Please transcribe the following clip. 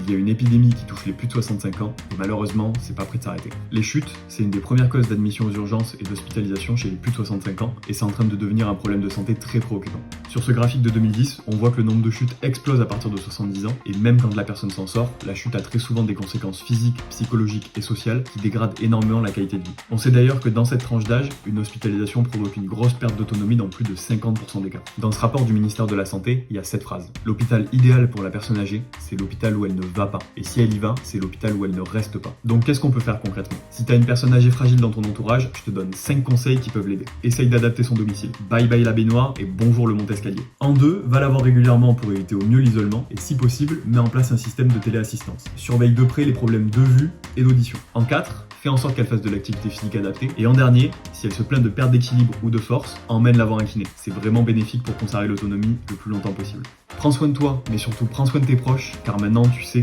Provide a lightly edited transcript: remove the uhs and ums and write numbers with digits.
Il y a une épidémie qui touche les plus de 65 ans et malheureusement, c'est pas prêt de s'arrêter. Les chutes, c'est une des premières causes d'admission aux urgences et d'hospitalisation chez les plus de 65 ans et c'est en train de devenir un problème de santé très préoccupant. Sur ce graphique de 2010, on voit que le nombre de chutes explose à partir de 70 ans et même quand la personne s'en sort, la chute a très souvent des conséquences physiques, psychologiques et sociales qui dégradent énormément la qualité de vie. On sait d'ailleurs que dans cette tranche d'âge, une hospitalisation provoque une grosse perte d'autonomie dans plus de 50% des cas. Dans ce rapport du ministère de la Santé, il y a cette phrase. L'hôpital idéal pour la personne âgée, c'est l'hôpital où elle ne va pas. Et si elle y va, c'est l'hôpital où elle ne reste pas. Donc qu'est-ce qu'on peut faire concrètement? Si t'as une personne âgée fragile dans ton entourage, je te donne 5 conseils qui peuvent l'aider. Essaye d'adapter son domicile. Bye bye la baignoire et bonjour le monte-escalier. En 2, va la voir régulièrement pour éviter au mieux l'isolement et si possible, mets en place un système de téléassistance. Surveille de près les problèmes de vue et d'audition. En 4, fais en sorte qu'elle fasse de l'activité physique adaptée. Et en dernier, si elle se plaint de perte d'équilibre ou de force, emmène-la voir un kiné. C'est vraiment bénéfique pour conserver l'autonomie le plus longtemps possible. Prends soin de toi, mais surtout prends soin de tes proches, car maintenant tu sais que